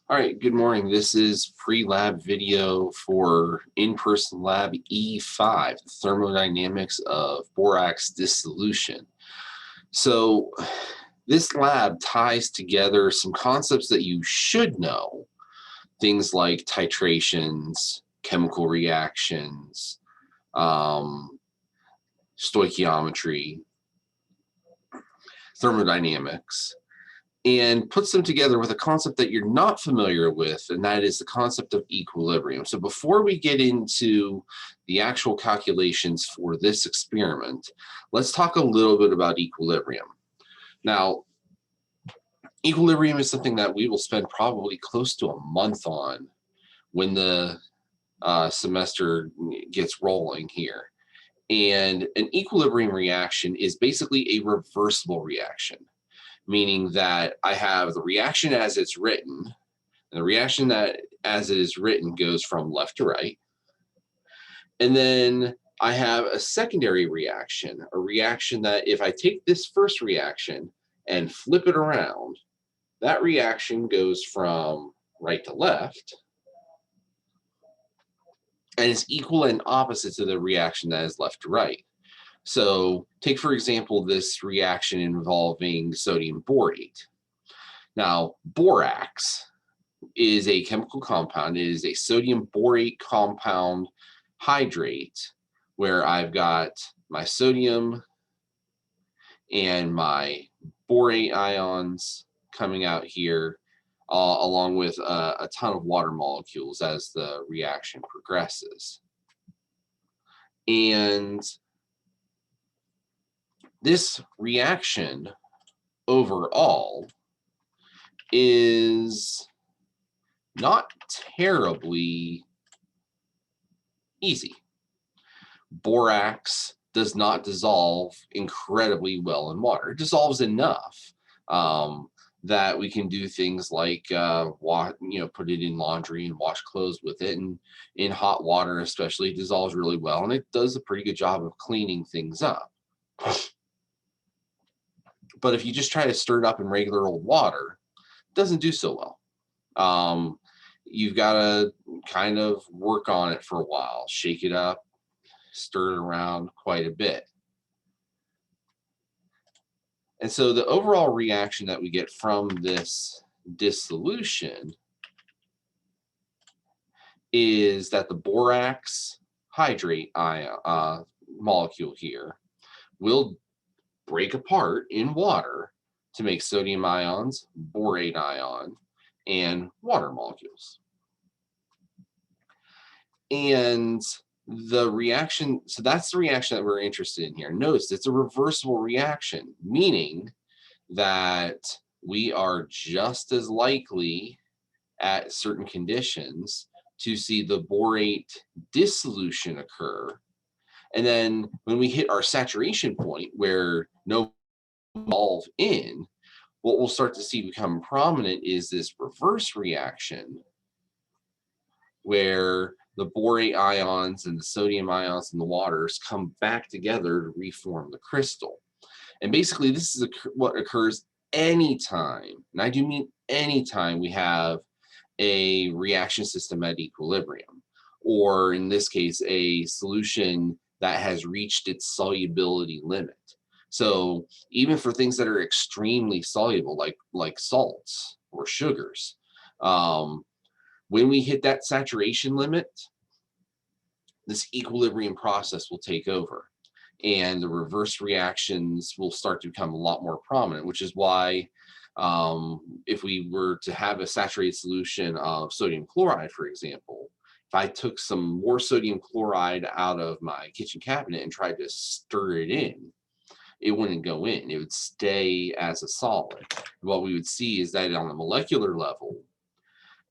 All right, good morning. This is pre-lab video for in-person lab E5, Thermodynamics of Borax Dissolution. So this lab ties together some concepts that you should know, things like titrations, chemical reactions, stoichiometry, thermodynamics, and puts them together with a concept that you're not familiar with, and that is the concept of equilibrium. So before we get into the actual calculations for this experiment, let's talk a little bit about equilibrium. Now, equilibrium is something that we will spend probably close to a month on when the semester gets rolling here. And an equilibrium reaction is basically a reversible reaction, meaning that I have the reaction as it's written, and the reaction that as it is written goes from left to right. And then I have a secondary reaction, a reaction that if I take this first reaction and flip it around, that reaction goes from right to left, and it's equal and opposite to the reaction that is left to right. So take, for example, this reaction involving sodium borate. Now, borax is a chemical compound. It is a sodium borate compound hydrate where I've got my sodium and my borate ions coming out here, along with a ton of water molecules as the reaction progresses. And this reaction overall is not terribly easy. Borax does not dissolve incredibly well in water. It dissolves enough that we can do things like put it in laundry and wash clothes with it, and in hot water especially, it dissolves really well, and it does a pretty good job of cleaning things up. But if you just try to stir it up in regular old water, it doesn't do so well. You've got to kind of work on it for a while, shake it up, stir it around quite a bit. And so the overall reaction that we get from this dissolution is that the borax hydrate molecule here will break apart in water to make sodium ions, borate ion, and water molecules. And the reaction, so that's the reaction that we're interested in here. Notice it's a reversible reaction, meaning that we are just as likely at certain conditions to see the borate dissolution occur. And then when we hit our saturation point where no dissolve in, what we'll start to see become prominent is this reverse reaction where the borate ions and the sodium ions in the waters come back together to reform the crystal. And basically, this is what occurs anytime, and I do mean anytime, we have a reaction system at equilibrium, or in this case, a solution that has reached its solubility limit. So even for things that are extremely soluble, like salts or sugars, when we hit that saturation limit, this equilibrium process will take over, and the reverse reactions will start to become a lot more prominent, which is why if we were to have a saturated solution of sodium chloride, for example, if I took some more sodium chloride out of my kitchen cabinet and tried to stir it in, it wouldn't go in. It would stay as a solid. What we would see is that on a molecular level,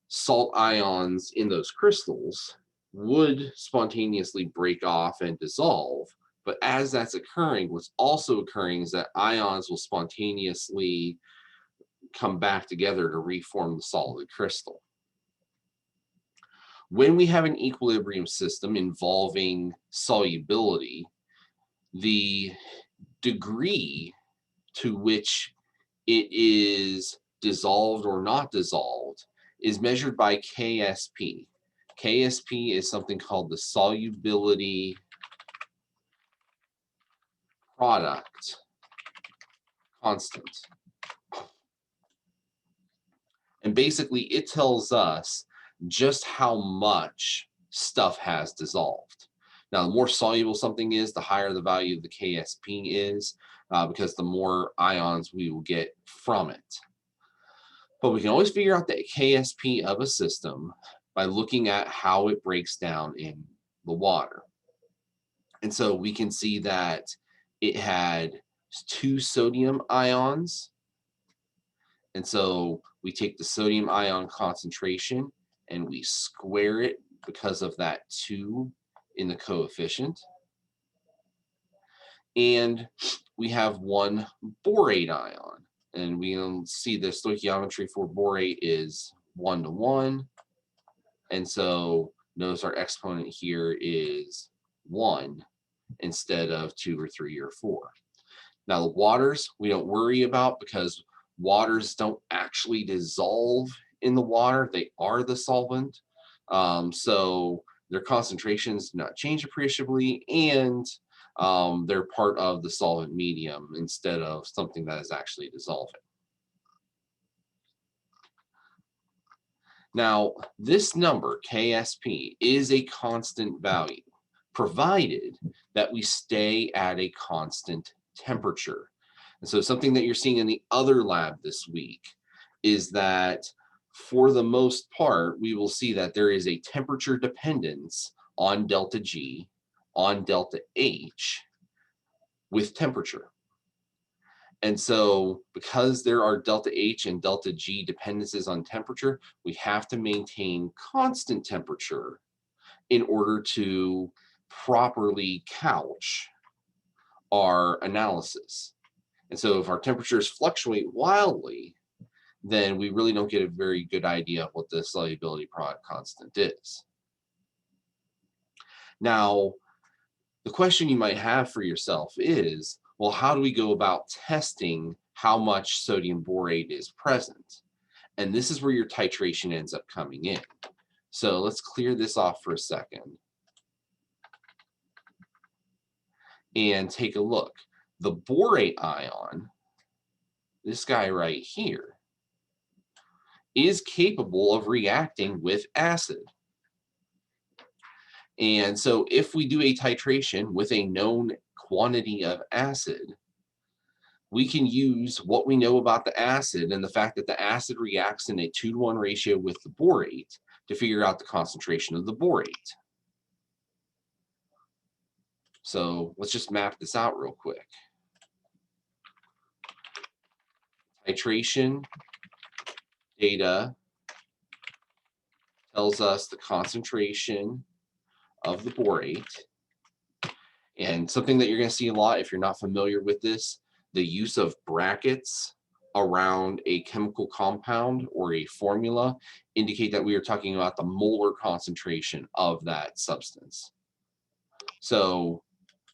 salt ions in those crystals would spontaneously break off and dissolve. But as that's occurring, what's also occurring is that ions will spontaneously come back together to reform the solid crystal. When we have an equilibrium system involving solubility, the degree to which it is dissolved or not dissolved is measured by Ksp. Ksp is something called the solubility product constant. And basically it tells us just how much stuff has dissolved. Now, the more soluble something is, the higher the value of the Ksp is, because the more ions we will get from it. But we can always figure out the Ksp of a system by looking at how it breaks down in the water. And so we can see that it had 2 sodium ions. And so we take the sodium ion concentration and we square it because of that 2 in the coefficient. And we have 1 borate ion. And we can see the stoichiometry for borate is 1 to 1. And so notice our exponent here is 1 instead of 2 or 3 or 4. Now the waters we don't worry about because waters don't actually dissolve in the water. They are the solvent. So their concentrations do not change appreciably, and they're part of the solvent medium instead of something that is actually dissolving. Now, this number, Ksp, is a constant value, provided that we stay at a constant temperature. And so something that you're seeing in the other lab this week is that for the most part, we will see that there is a temperature dependence on delta G, on delta H with temperature. And so because there are delta H and delta G dependencies on temperature, we have to maintain constant temperature in order to properly couch our analysis. And so if our temperatures fluctuate wildly, then we really don't get a very good idea of what the solubility product constant is. Now, the question you might have for yourself is, well, how do we go about testing how much sodium borate is present? And this is where your titration ends up coming in. So let's clear this off for a second and take a look. The borate ion, this guy right here, is capable of reacting with acid. And so if we do a titration with a known quantity of acid, we can use what we know about the acid and the fact that the acid reacts in a 2-to-1 ratio with the borate to figure out the concentration of the borate. So let's just map this out real quick. Titration data tells us the concentration of the borate. And something that you're going to see a lot if you're not familiar with this, the use of brackets around a chemical compound or a formula indicate that we are talking about the molar concentration of that substance. So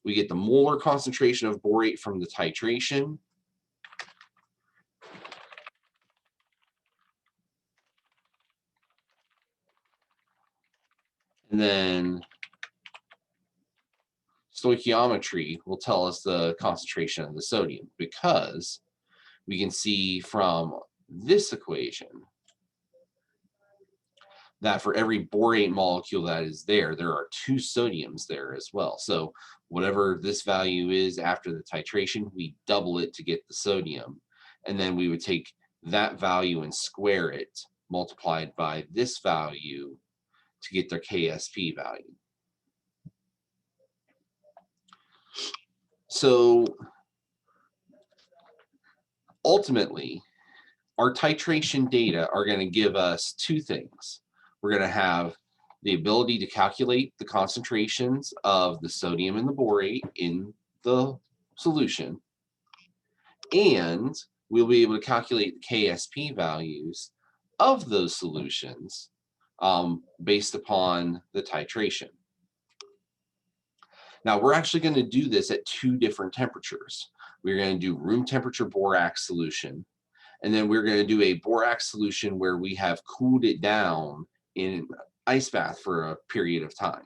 we get the molar concentration of borate from the titration. And then stoichiometry will tell us the concentration of the sodium, because we can see from this equation that for every borate molecule that is there, there are 2 sodiums there as well. So whatever this value is after the titration, we double it to get the sodium. And then we would take that value and square it, multiplied by this value to get their Ksp value. So ultimately, our titration data are going to give us 2 things. We're going to have the ability to calculate the concentrations of the sodium and the borate in the solution, and we'll be able to calculate the Ksp values of those solutions based upon the titration. Now, we're actually going to do this at 2 different temperatures. We're going to do room temperature borax solution, And then we're going to do a borax solution where we have cooled it down in ice bath for a period of time.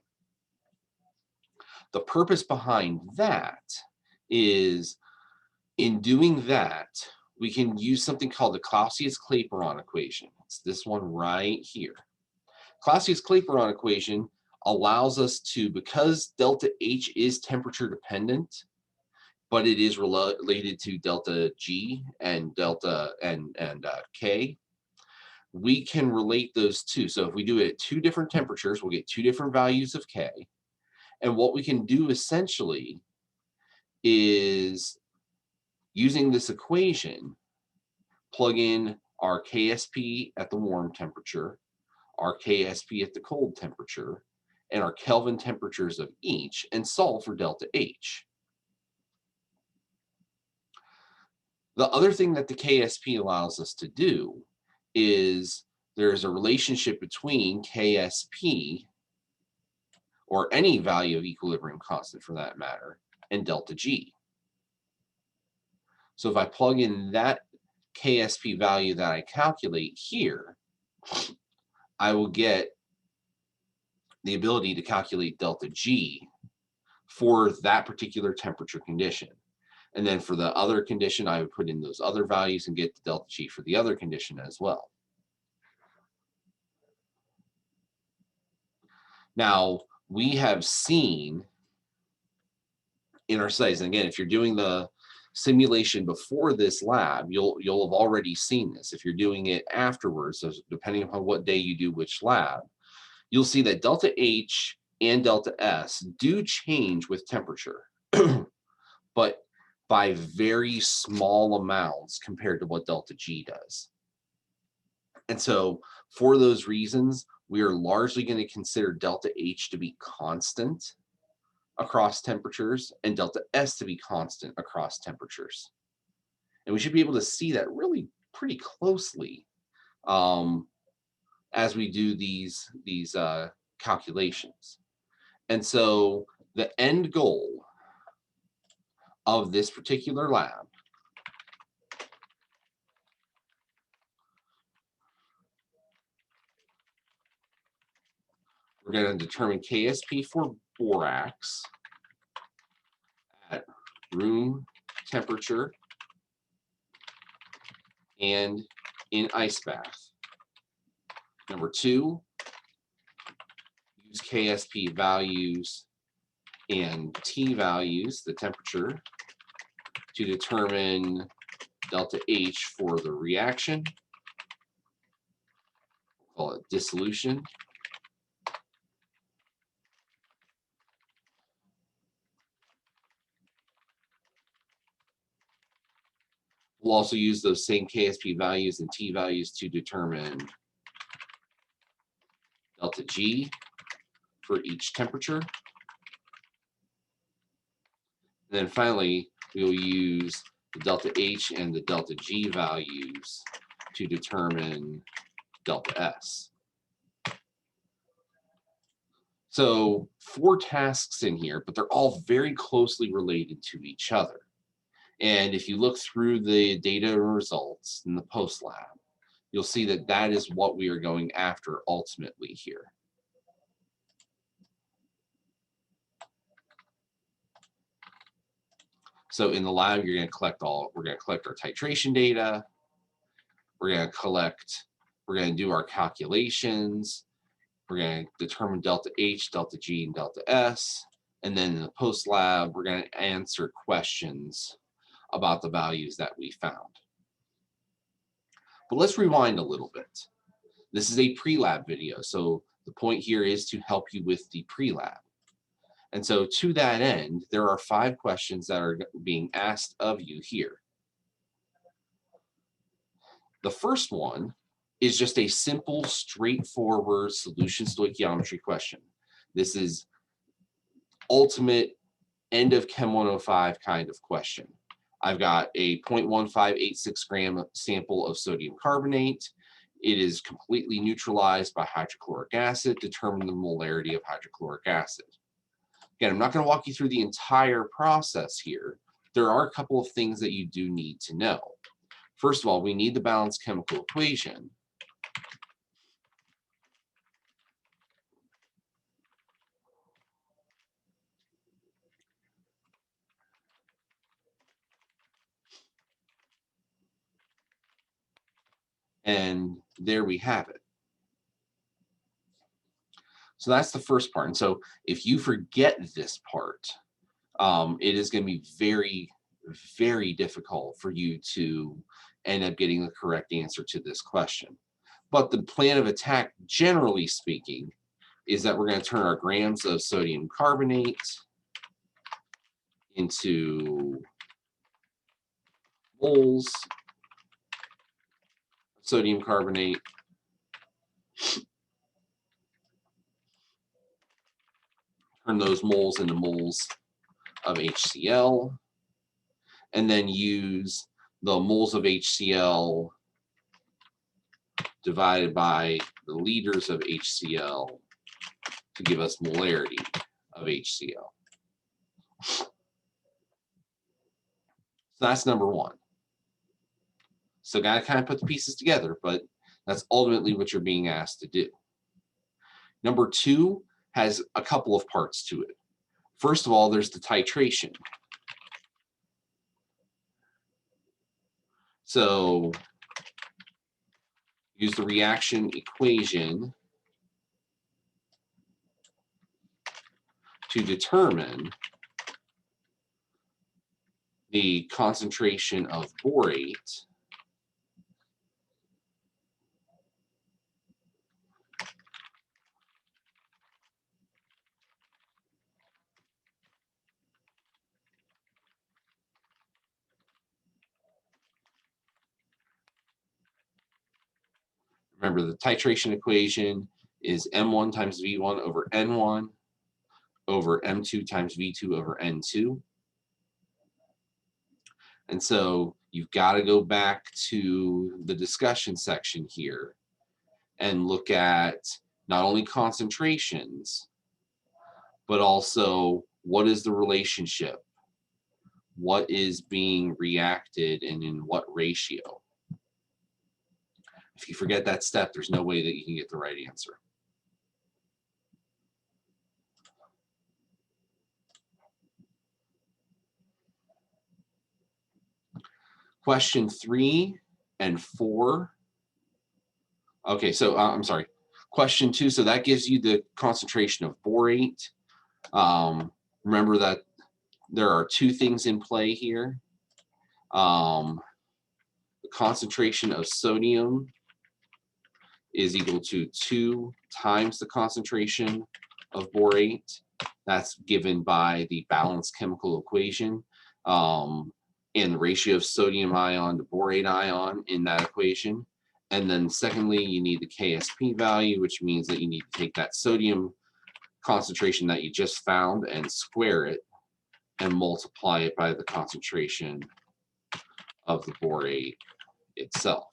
The purpose behind that is, in doing that, we can use something called the Clausius-Clapeyron equation. It's this one right here. Clausius-Clapeyron equation allows us to, because delta H is temperature dependent, but it is related to delta G and delta and K, we can relate those two. So if we do it at two different temperatures, we'll get two different values of K. And what we can do essentially is, using this equation, plug in our Ksp at the warm temperature, our Ksp at the cold temperature, and our Kelvin temperatures of each, and solve for delta H. The other thing that the Ksp allows us to do is, there's a relationship between Ksp, or any value of equilibrium constant for that matter, and delta G. So if I plug in that Ksp value that I calculate here, I will get the ability to calculate delta G for that particular temperature condition. And then for the other condition, I would put in those other values and get the delta G for the other condition as well. Now, we have seen in our studies, and again, if you're doing the simulation before this lab, you'll have already seen this. If you're doing it afterwards, so depending upon what day you do which lab, you'll see that delta H and delta S do change with temperature, but by very small amounts compared to what delta G does. And so for those reasons, we are largely going to consider delta H to be constant across temperatures and delta S to be constant across temperatures. And we should be able to see that really pretty closely as we do these calculations. And so the end goal of this particular lab we're going to determine Ksp for borax at room temperature and in ice bath. Number two, use Ksp values and T values, the temperature, to determine delta H for the reaction. We'll call it dissolution. We'll also use those same Ksp values and T values to determine delta G for each temperature. And then finally, we'll use the delta H and the delta G values to determine delta S. So 4 tasks in here, but they're all very closely related to each other. And if you look through the data and results in the post lab, you'll see that that is what we are going after ultimately here. So in the lab, we're going to collect our titration data. We're going to do our calculations. We're going to determine delta H, delta G, and delta S. And then in the post lab, we're going to answer questions about the values that we found. But let's rewind a little bit. This is a pre-lab video, so the point here is to help you with the pre-lab. And so to that end, there are 5 questions that are being asked of you here. The first one is just a simple, straightforward solution stoichiometry question. This is ultimate end of Chem 105 kind of question. I've got a 0.1586 gram sample of sodium carbonate. It is completely neutralized by hydrochloric acid. Determine the molarity of hydrochloric acid. Again, I'm not going to walk you through the entire process here. There are a couple of things that you do need to know. First of all, we need the balanced chemical equation. And there we have it. So that's the first part. And so if you forget this part, it is going to be very, very difficult for you to end up getting the correct answer to this question. But the plan of attack, generally speaking, is that we're going to turn our grams of sodium carbonate into moles of sodium carbonate, turn those moles into moles of HCl, and then use the moles of HCl divided by the liters of HCl to give us molarity of HCl. So that's number one. So got to kind of put the pieces together, but that's ultimately what you're being asked to do. Number two has a couple of parts to it. First of all, there's the titration. So use the reaction equation to determine the concentration of borate Remember, the titration equation is M1 times V1 over N1 over M2 times V2 over N2. And so you've got to go back to the discussion section here and look at not only concentrations, but also what is the relationship? What is being reacted and in what ratio? If you forget that step, there's no way that you can get the right answer. Question 3 and 4. Okay, so I'm sorry. Question 2, so that gives you the concentration of borate. Remember that there are two things in play here. The concentration of sodium is equal to 2 times the concentration of borate. That's given by the balanced chemical equation. And the ratio of sodium ion to borate ion in that equation. And then secondly, you need the Ksp value, which means that you need to take that sodium concentration that you just found and square it and multiply it by the concentration of the borate itself.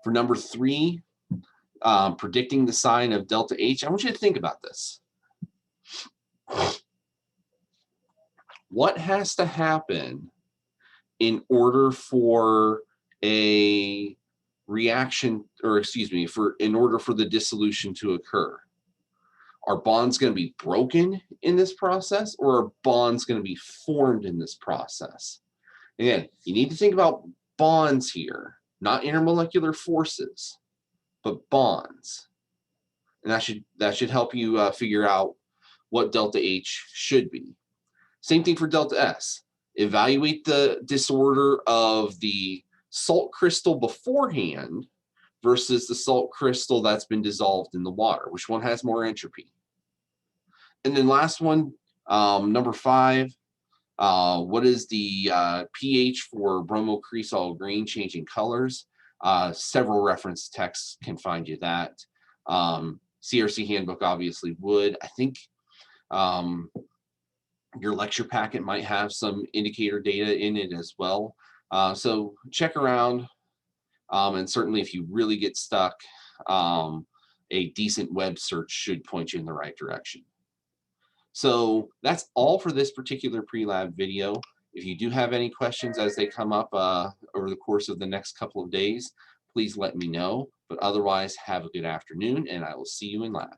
For number 3, predicting the sign of delta H, I want you to think about this. What has to happen in order for a reaction, or excuse me, in order for the dissolution to occur? Are bonds going to be broken in this process, or are bonds going to be formed in this process? Again, you need to think about bonds here, not intermolecular forces, but bonds. And that should help you figure out what delta H should be. Same thing for delta S. Evaluate the disorder of the salt crystal beforehand versus the salt crystal that's been dissolved in the water. Which one has more entropy? And then last one, number 5, what is the pH for bromocresol green changing colors? Several reference texts can find you that. CRC handbook obviously would. I think your lecture packet might have some indicator data in it as well. So check around, and certainly if you really get stuck, a decent web search should point you in the right direction. So that's all for this particular pre-lab video. If you do have any questions as they come up over the course of the next couple of days, please let me know. But otherwise, have a good afternoon, and I will see you in lab.